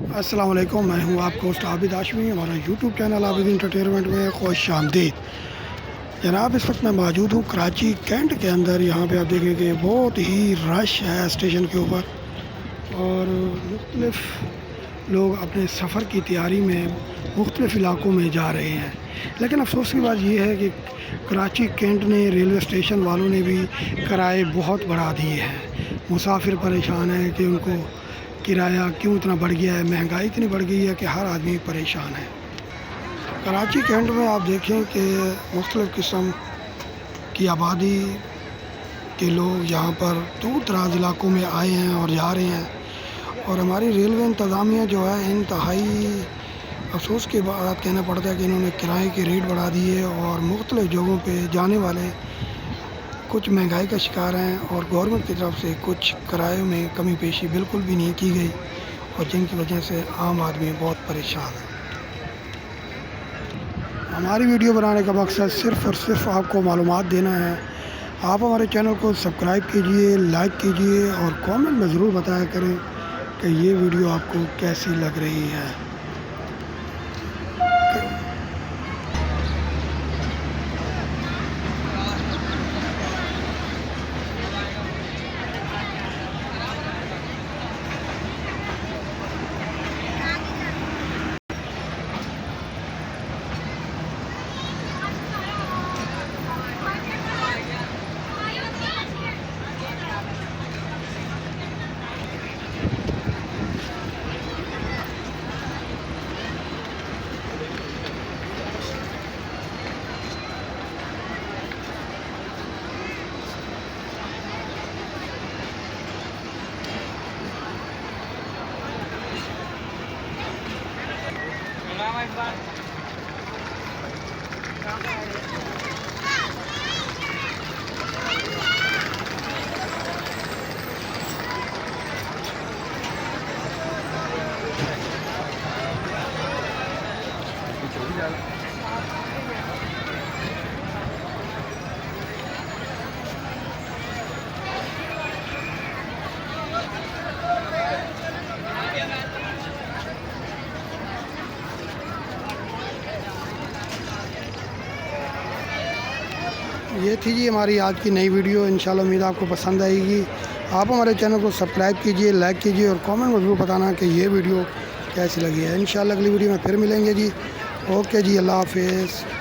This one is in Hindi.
अस्सलाम वालेकुम, मैं हूं आपका होस्ट आबिद हाशमी। हमारा यूट्यूब चैनल आबिद इंटरटेनमेंट में खुश आमदीद। जनाब, इस वक्त मैं मौजूद हूं कराची कैंट के अंदर। यहाँ पे आप देखेंगे बहुत ही रश है स्टेशन के ऊपर और मुख्तलिफ़ लोग अपने सफ़र की तैयारी में मुख्तलिफ़ इलाक़ों में जा रहे हैं। लेकिन अफसोस की बात यह है कि कराची कैंट ने रेलवे स्टेशन वालों ने भी किराए बहुत बढ़ा दिए हैं। मुसाफिर परेशान है कि उनको किराया क्यों इतना बढ़ गया है, महंगाई इतनी बढ़ गई है कि हर आदमी परेशान है। कराची कैंट में आप देखें कि मुख्तलिफ़ किस्म की आबादी के लोग यहाँ पर दूर दराज इलाक़ों में आए हैं और जा रहे हैं। और हमारी रेलवे इंतज़ामिया जो है, इंतहाई अफसोस के बाद कहना पड़ता है कि इन्होंने किराए के रेट बढ़ा दिए और मुख्तलिफ़ जगहों पे जाने वाले कुछ महंगाई का शिकार हैं और गवर्नमेंट की तरफ से कुछ किरायों में कमी पेशी बिल्कुल भी नहीं की गई और जिनकी वजह से आम आदमी बहुत परेशान है। हमारी वीडियो बनाने का मकसद सिर्फ़ और सिर्फ आपको मालूमात देना है। आप हमारे चैनल को सब्सक्राइब कीजिए, लाइक कीजिए और कमेंट में ज़रूर बताया करें कि ये वीडियो आपको कैसी लग रही है। ये थी जी हमारी आज की नई वीडियो। इंशाल्लाह उम्मीद आपको पसंद आएगी। आप हमारे चैनल को सब्सक्राइब कीजिए, लाइक कीजिए और कमेंट में ज़रूर बताना कि ये वीडियो कैसी लगी है। इंशाल्लाह अगली वीडियो में फिर मिलेंगे जी। ओके जी, अल्लाह हाफ़िज़।